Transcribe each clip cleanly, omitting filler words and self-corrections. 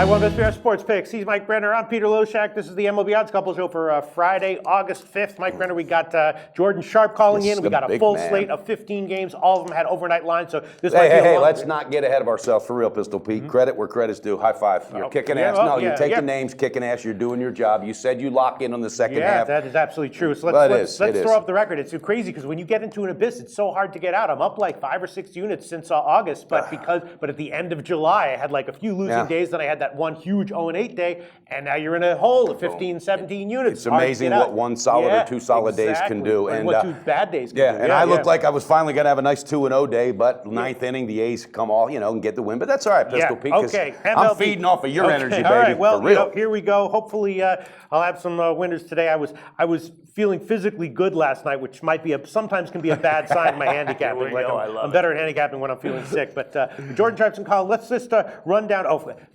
I won this year's Sports Picks. He's Mike Brenner. I'm Peter Loshak. This is the MLB Odds Couple show for Friday, August 5th. Mike Brenner, we got Jordan Sharp calling in. We got a full slate of 15 games. All of them had overnight lines. So this might be a long let's not get ahead of ourselves for real, Pistol Pete. Credit where credit's due. High five. You're kicking ass. You're taking names, kicking ass. You're doing your job. You said you lock in on the second half. Yeah, that is absolutely true. So let's throw up the record. It's crazy because when you get into an abyss, it's so hard to get out. I'm up like 5 or 6 units since August, but at the end of July, I had like a few losing days. Then I had that one huge 0-8 day, and now you're in a hole of 15, 17 units. It's amazing what one solid or two solid days can do. And what 2 bad days can do. And I looked like I was finally going to have a nice 2-0 day, but ninth inning, the A's come all, and get the win. But that's all right, Pistol Pete, because I'm feeding off of your energy, baby. All right, well, for real. Here we go. Hopefully, I'll have some winners today. I was feeling physically good last night, which might be sometimes can be a bad sign in my handicapping. I'm better at handicapping when I'm feeling sick. But Jordan Sharp and Colin, let's just run down.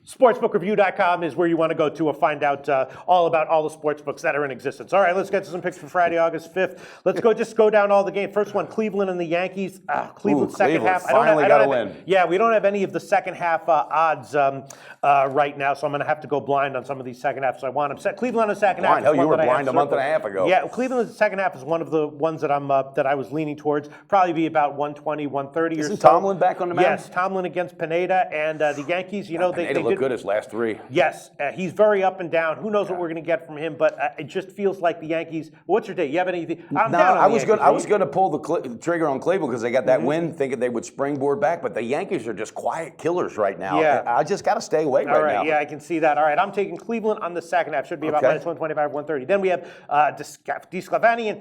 Sportsbookreview.com is where you want to go to find out all about all the sports books that are in existence. All right, let's get to some picks for Friday, August 5th. Let's go down all the games. First one, Cleveland and the Yankees. Cleveland second half. Finally got a win. Yeah, we don't have any of the second half odds right now, so I'm going to have to go blind on some of these second halves. So I want them set. Cleveland on the second half. Hell, you were blind a month and a half ago. Yeah, Cleveland second half is one of the ones that I was leaning towards. Probably be about 120, 130 Isn't or so. Tomlin back on the mound? Yes, Tomlin against Pineda, and the Yankees. They looked good his last 3. Yes, he's very up and down. Who knows what we're going to get from him? But it just feels like the Yankees. What's your take? You have anything? I was going to pull the trigger on Cleveland because they got that win, thinking they would springboard back. But the Yankees are just quiet killers right now. Yeah. I just got to stay away right now. Yeah, I can see that. All right, I'm taking Cleveland on the second half. Should be about minus 125, 130. Then we have DeSclafani and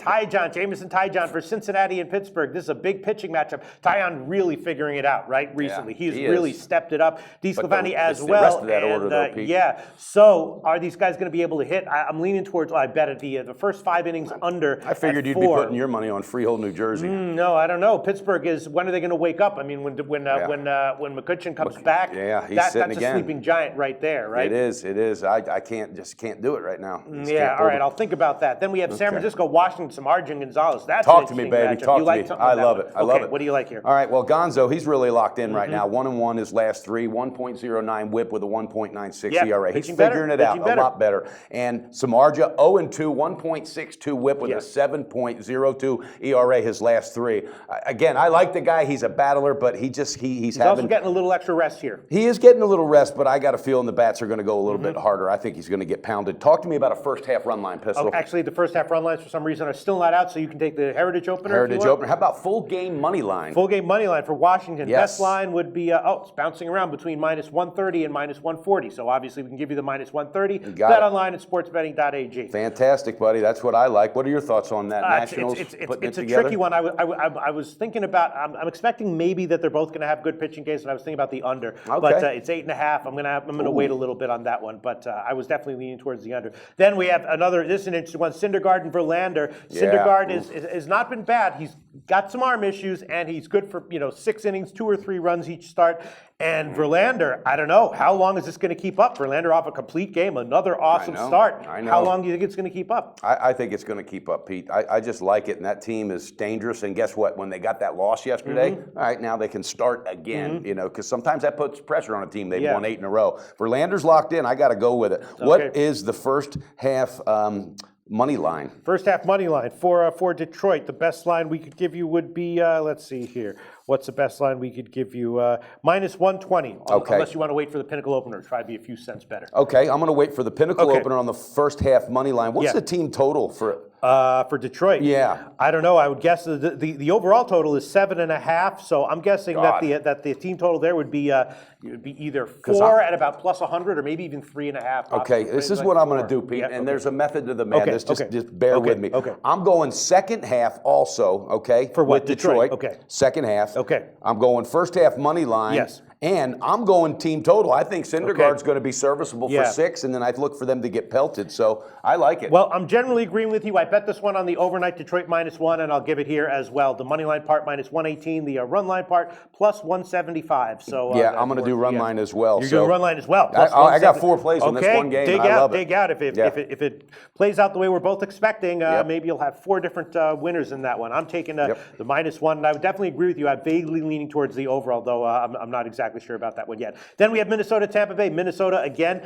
Jameson Tyjon for Cincinnati and Pittsburgh. This is a big pitching matchup. Tyjon really figuring it out, right, recently. He's really stepped it up. DeSclafani as well. The rest of that order, though, Pete. Yeah. So are these guys going to be able to hit? I'm leaning towards, I bet at the first 5 innings under. I figured you'd be putting your money on Freehold, New Jersey. No, I don't know. Pittsburgh is, when are they going to wake up? I mean, when McCutchen comes back, that's a sleeping giant right there, right? It is. I can't do it right now. All right, I'll think about that. Then we have San Francisco, Washington, Sammartino Gonzalez. That's Talk to me, baby. Matchup. Talk to me. I love it. What do you like here? All right, well, Gonzo, he's really locked in right now. 1-1 his last 3, 1.09 whip with a 1.96 ERA. He's figuring it out a lot better. And Sammartino, 0-2, 1.62 whip with a 7.02 ERA his last 3. Again, I like the guy. He's a battler, but he's also getting a little extra rest here. He is getting a little rest, but I got a feeling the bats are going to go a little bit harder. I think he's going to get pounded. Talk to me about a first half run line, Pistol. Actually, the first half run lines for some reason are still not out, so you can take the Heritage Opener. Heritage Opener. How about full game money line? Full game money line for Washington. Yes. Best line would be, it's bouncing around between minus 130 and minus 140. So obviously we can give you the minus 130. Bet online at sportsbetting.ag. Fantastic, buddy. That's what I like. What are your thoughts on that? Nationals it's a tricky one. I was thinking about, I'm expecting maybe that they're both going to have good pitching games, and I was thinking about the under. But it's 8.5. I'm going to wait a little bit on that one, but I was definitely leaning towards the under. Then we have this is an interesting one, Syndergaard and Verlander. Syndergaard has not been bad. He's got some arm issues, and he's good for 6 innings, 2 or 3 runs each start. And Verlander, I don't know. How long is this going to keep up? Verlander off a complete game, another awesome start. I know. How long do you think it's going to keep up? I think it's going to keep up, Pete. I just like it, and that team is dangerous. And guess what? When they got that loss yesterday, all right, now they can start again, because sometimes that puts pressure on a team. They've won 8 in a row. Verlander's locked in. I got to go with it. Okay. What is the first half money line? First half money line for Detroit. The best line we could give you would be, let's see here. What's the best line we could give you? Minus 120. Unless you want to wait for the Pinnacle Opener. Try to be a few cents better. Okay, I'm going to wait for the Pinnacle Opener on the first half money line. What's the team total for? For Detroit, I don't know. I would guess the overall total is 7.5. So I'm guessing that the team total there would be either 4 at about plus 100, or maybe even 3.5. Okay, this is what I'm going to do, Pete. And there's a method to the madness. Just bear with me. Okay. I'm going second half also. Okay. For what? With Detroit. Okay. Second half. Okay. I'm going first half money line. Yes. And I'm going team total. I think Syndergaard's going to be serviceable for 6, and then I'd look for them to get pelted. So I like it. Well, I'm generally agreeing with you. I bet this one on the overnight Detroit -1, and I'll give it here as well. The money line part minus 118, the run line part plus 175. So I'm going to do run line as well. You're doing run line as well. I got 4 plays on this one game. I love it. Dig out. If it plays out the way we're both expecting, maybe you'll have 4 different winners in that one. I'm taking the -1, and I would definitely agree with you. I'm vaguely leaning towards the over, although I'm not exactly exactly sure about that one yet. Then we have Minnesota, Tampa Bay. Minnesota again,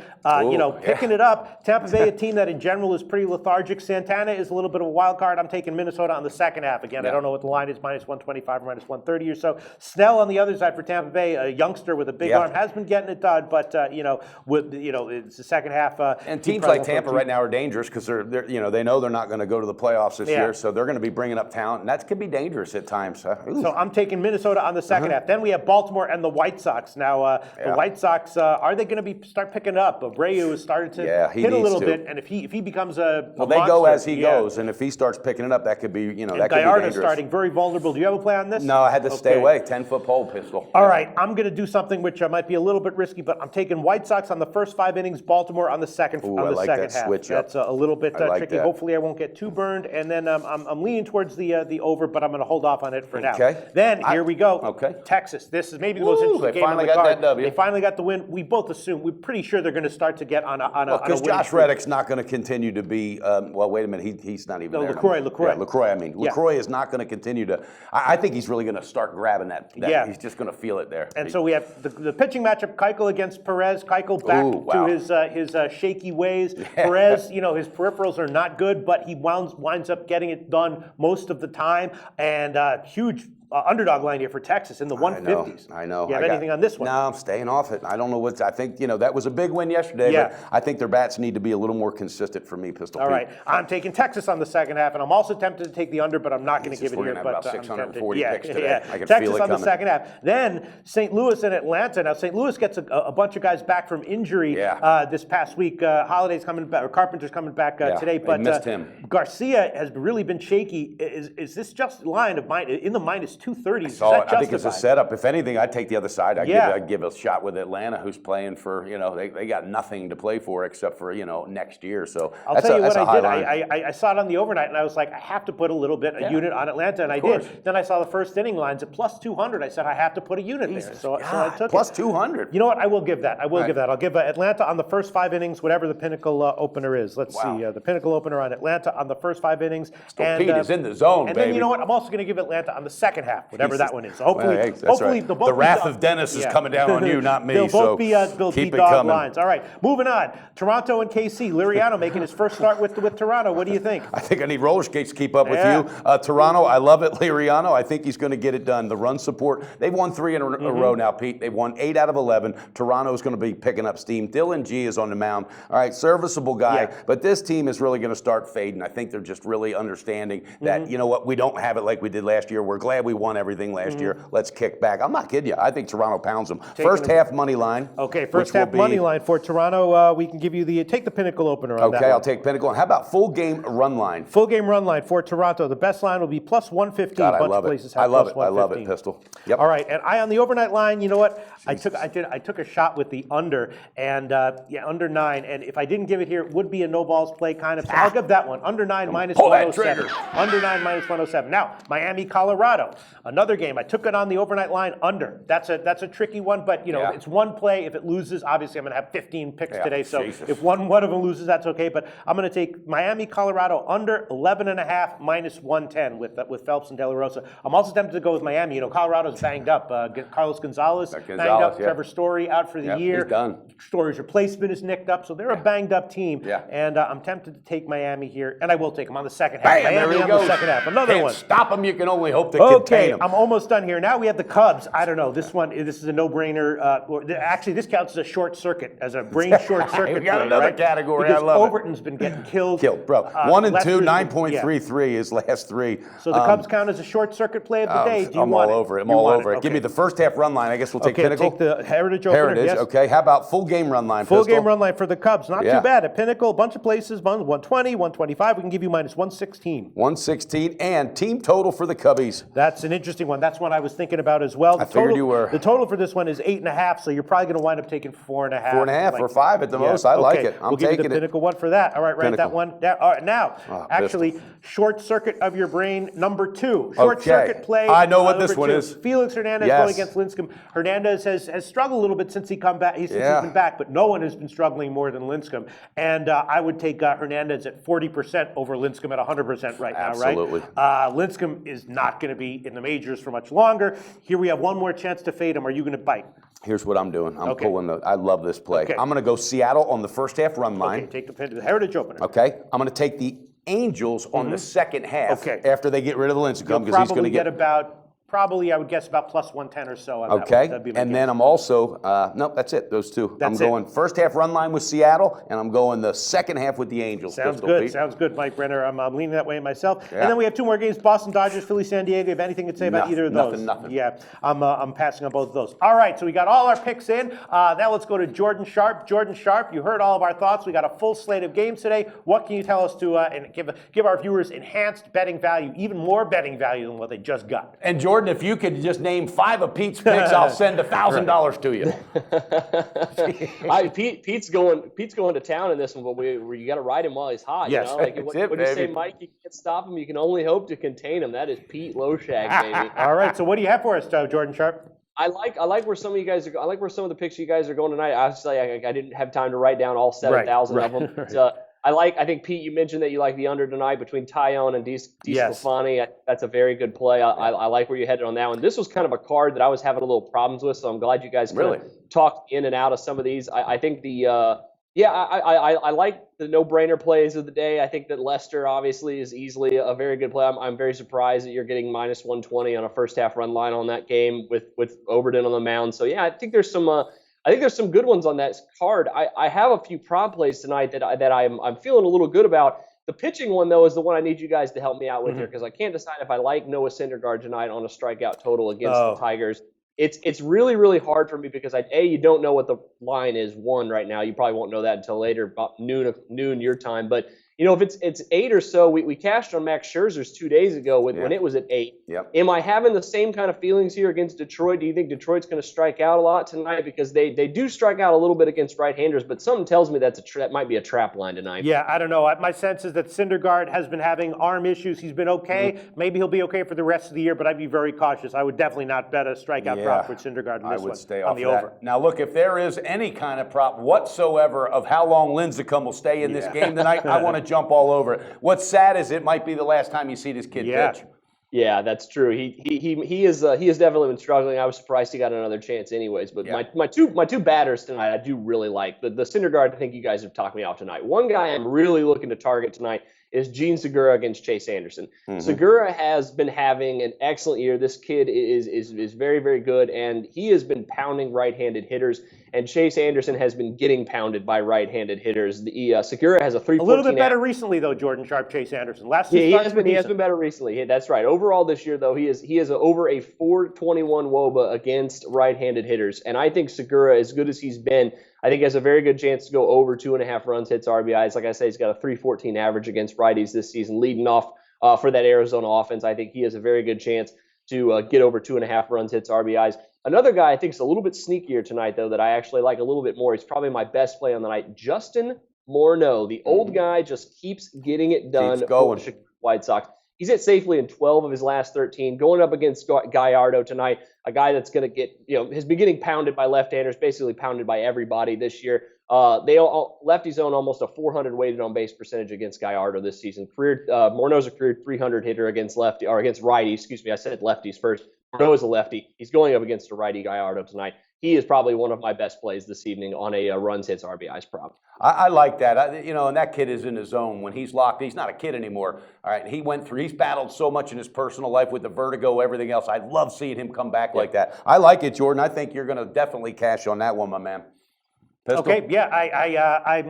picking it up. Tampa Bay, a team that in general is pretty lethargic. Santana is a little bit of a wild card. I'm taking Minnesota on the second half. Again, I don't know what the line is, minus 125 or minus 130 or so. Snell on the other side for Tampa Bay, a youngster with a big arm, has been getting it done, but it's the second half. And teams like Tampa right now are dangerous because they know they're not going to go to the playoffs this year, so they're going to be bringing up talent, and that could be dangerous at times. So I'm taking Minnesota on the second half. Then we have Baltimore and the White Sox. Now the White Sox, are they going to start picking it up? Abreu has started to hit a little bit, and if he becomes a they go as he goes, and if he starts picking it up, that could be that could be dangerous. Starting very vulnerable. Do you have a play on this? No, I had to stay away. 10-foot pole pistol. All right, I'm going to do something which might be a little bit risky, but I'm taking White Sox on the first 5 innings, Baltimore on the second half. Switch That's a little bit tricky. That. Hopefully, I won't get too burned, and then I'm leaning towards the over, but I'm going to hold off on it for now. Then here we go. Texas. This is maybe the most interesting game on the card. They finally got the win. We both assume we're pretty sure they're going to start to get on a because Josh Reddick's not going to continue to be. Wait a minute. He's not even there. LaCroix. Yeah, LaCroix. LaCroix is not going to continue to. I think he's really going to start grabbing that. He's just going to feel it there. And so we have the pitching matchup: Keuchel against Perez. Keuchel back to his shaky ways. Perez, his peripherals are not good, but he winds up getting it done most of the time. And huge underdog line here for Texas in the 150s. I know. You have anything on this one? No, I'm staying off it. I don't know I think, that was a big win yesterday, but I think their bats need to be a little more consistent for me, Pistol Pete. All right. I'm taking Texas on the second half, and I'm also tempted to take the under, but I'm not going to give it here. We're going to have about 640 picks today. I can Texas feel it on coming. the second half. Then St. Louis and Atlanta. Now, St. Louis gets a bunch of guys back from injury this past week. Holiday's coming back, or Carpenter's coming back today, but missed him. Garcia has really been shaky. Is this just line of in the minus 230s? I think it's a setup. If anything, I'd take the other side. I'd give a shot with Atlanta, who's playing for, they got nothing to play for except for, next year. So I'll tell you what I did. I saw it on the overnight, and I was like, I have to put a little bit, a unit on Atlanta, and I did. Then I saw the first inning lines at plus 200. I said, I have to put a unit there. So I took plus it. 200. You know what? I will give that. I'll give Atlanta on the first 5 innings, whatever the pinnacle opener is. Let's see. The pinnacle opener on Atlanta on the first 5 innings. Pete is in the zone, and baby. Then, you know what? I'm also going to give Atlanta on the second half, whatever that one is. So hopefully, the wrath of Dennis is coming down on you, not me. They'll both be dog coming. lines. All right, moving on. Toronto and KC. Liriano making his first start with Toronto. What do you think? I think I need roller skates to keep up with you. Toronto, I love it. Liriano, I think he's going to get it done. The run support. They've won 3 in a row now, Pete. They've won 8 out of 11. Toronto's going to be picking up steam. Dylan G is on the mound. All right, serviceable guy. But this team is really going to start fading. I think they're just really understanding that, you know what, we don't have it like we did last year. We're glad we won everything last year. Let's kick back. I'm not kidding you. I think Toronto pounds them. First half money line. Okay, first half money line for Toronto. We can give you take the pinnacle opener on that. Okay, I'll take pinnacle. And how about full game run line? Full game run line for Toronto. The best line will be plus 115. God, I love it. I love it, Pistol. Yep. All right, and on the overnight line, you know what? I took a shot with the under, and under 9. And if I didn't give it here, it would be a no balls play kind of. So I'll give that one under 9 minus 107. Under 9 minus 107. Now Miami, Colorado, another game. I took it on the overnight line under. That's a tricky one, but it's one play. If it loses, obviously I'm going to have 15 picks today. So if one of them loses, that's okay. But I'm going to take Miami, Colorado under 11.5 minus 110 with Phelps and De La Rosa. I'm also tempted to go with Miami. Colorado's banged up. Carlos Gonzalez banged up. Trevor Story out for the year. He's done. Story's replacement is nicked up, so they're a banged up team. Yeah. And I'm tempted to take Miami here, and I will take them on the second half. Bam, Miami on the second half. Another Can't one. Stop them. You can only hope to contain them. I'm almost done here. Now we have the Cubs. I don't know. This is a no-brainer. Actually, this counts as a short circuit, as a brain short circuit. We got another category. Because I love Overton's been getting killed. Bro. 1 and 2, 9.33 is last 3. So the Cubs count as a short circuit play of the day. Do you I'm want all over it. I'm all over it. Give me the first half run line. I guess we'll take Pinnacle. Take the Heritage opener. Yes. Okay. How about full game run line? Full game run line for the Cubs. Not too bad. At Pinnacle, a bunch of places. 120, 125. We can give you minus 116. 116 and team total for the Cubbies. That's an interesting one. That's one I was thinking about as well. I figured you were. The total for this one is 8.5. So you're probably going to wind up taking 4.5. 4.5 or 5 at the most. I like it. We'll give you the Pinnacle one for that. All right, write that one down. All right, now, actually, short circuit of your brain, number 2. Short circuit play. I know what this one is. Felix Hernandez going against Lincecum. Hernandez has struggled a little bit since he's been back, but no one has been struggling more than Lincecum. And I would take Hernandez at 40% over Lincecum at 100% right now, right? Absolutely. Lincecum is not going to be in the majors for much longer. Here we have one more chance to fade him. Are you going to bite? Here's what I'm doing. I'm pulling I love this play. I'm going to go Seattle on the first half run line. Okay, take the Heritage opener. Okay. I'm going to take the Angels on the second half after they get rid of the Lincecum because he's going to get about, I would guess about plus 110 or so on that one. That'd be my and guess. then I'm also, nope, that's it, those two. I'm going first half run line with Seattle, and I'm going the second half with the Angels. Sounds good. Sounds good, Mike Brenner. I'm leaning that way myself. Yeah. And then we have two more games, Boston Dodgers, Philly, San Diego. You have anything to say about either of those? Nothing. Yeah, I'm passing on both of those. All right, so we got all our picks in. Now let's go to Jordan Sharp. Jordan Sharp, you heard all of our thoughts. We got a full slate of games today. What can you tell us to and give our viewers enhanced betting value, even more betting value than what they just got? And Jordan, if you could just name 5 of Pete's picks, I'll send $1,000 to you. Pete's going to town in this one, but you got to ride him while he's hot. Yes, you know? Like, when you say Mike, you can't stop him. You can only hope to contain him. That is Pete Loshak, baby. All right. So what do you have for us, Jordan Sharp? I like where some of you guys are. I like where some of the picks you guys are going tonight. Obviously, I didn't have time to write down all 7,000 of them. But, I think, Pete, you mentioned that you like the under tonight between Tyone and DeSclafani. That's a very good play. I like where you headed on that one. This was kind of a card that I was having a little problems with, so I'm glad you guys kind of talked in and out of some of these. I think I like the no-brainer plays of the day. I think that Lester obviously is easily a very good play. I'm very surprised that you're getting minus 120 on a first-half run line on that game with Overton on the mound. So, yeah, I think there's some good ones on that card. I have a few prop plays tonight that I'm feeling a little good about. The pitching one, though, is the one I need you guys to help me out with here because I can't decide if I like Noah Syndergaard tonight on a strikeout total against the Tigers. It's really, really hard for me because you don't know what the line is right now. You probably won't know that until later, about noon your time. But if it's 8 or so, we cashed on Max Scherzer's 2 days ago when it was at 8. Yep. Am I having the same kind of feelings here against Detroit? Do you think Detroit's going to strike out a lot tonight? Because they do strike out a little bit against right-handers, but something tells me that might be a trap line tonight. Yeah, I don't know. My sense is that Syndergaard has been having arm issues. He's been okay. Maybe he'll be okay for the rest of the year, but I'd be very cautious. I would definitely not bet a strikeout prop for Syndergaard in this one. I would stay off the of that. over. Now, look, if there is any kind of prop whatsoever of how long Lincecum will stay in this game tonight, I want to jump all over it. What's sad is it might be the last time you see this kid pitch. Yeah, that's true. He has definitely been struggling. I was surprised he got another chance, anyways. But my two batters tonight, I do really like the Syndergaard. I think you guys have talked me off tonight. One guy I'm really looking to target tonight is Gene Segura against Chase Anderson. Segura has been having an excellent year. This kid is very, very good, and he has been pounding right-handed hitters. And Chase Anderson has been getting pounded by right-handed hitters. Segura has a 3.14. A little bit better recently, though. Jordan Sharp, Chase Anderson. He has been better recently. That's right. Overall this year, though, he is over a 4.21 WOBA against right-handed hitters. And I think Segura, as good as he's been, I think has a very good chance to go over 2.5 runs, hits, RBIs. Like I say, he's got a 3.14 average against righties this season, leading off for that Arizona offense. I think he has a very good chance to get over 2.5 runs, hits, RBIs. Another guy I think is a little bit sneakier tonight, though, that I actually like a little bit more. He's probably my best play on the night. Justin Morneau, the old guy, just keeps getting it done for the Chicago White Sox. He's hit safely in 12 of his last 13, going up against Gallardo tonight, a guy that's going to get, has been getting pounded by left-handers, basically pounded by everybody this year. Lefties own almost a 400 weighted on base percentage against Gallardo this season. Morneau's a career 300 hitter against righties. Excuse me, I said lefties first. Morneau is a lefty. He's going up against a righty Gallardo tonight. He is probably one of my best plays this evening on a runs, hits, RBIs prop. I like that. And that kid is in his zone. When he's locked, he's not a kid anymore. All right, he's battled so much in his personal life with the vertigo, everything else. I love seeing him come back like that. I like it, Jordan. I think you're going to definitely cash on that one, my man. Pistol? Okay, yeah,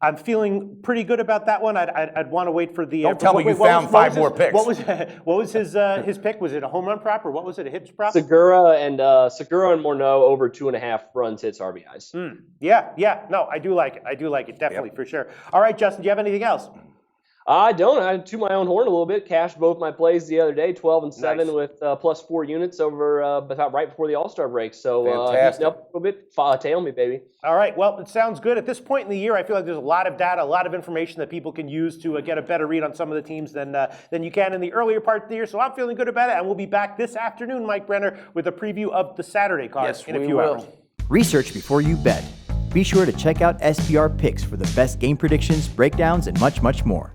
I'm feeling pretty good about that one. I'd want to wait for the. Don't tell me you found five more picks. What was his pick? Was it a home run prop or what was it? A hits prop? Segura and Morneau over 2.5 runs, hits, RBIs. Yeah. No, I do like it. Definitely for sure. All right, Justin, do you have anything else? I don't. I to my own horn a little bit. Cashed both my plays the other day, 12 and 7 with plus 4 units over about right before the All-Star break. So heating up a little bit. Tail me, baby. All right. Well, it sounds good. At this point in the year, I feel like there's a lot of data, a lot of information that people can use to get a better read on some of the teams than you can in the earlier part of the year. So I'm feeling good about it. And we'll be back this afternoon, Mike Brenner, with a preview of the Saturday card in a few hours. Research before you bet. Be sure to check out SBR Picks for the best game predictions, breakdowns, and much, much more.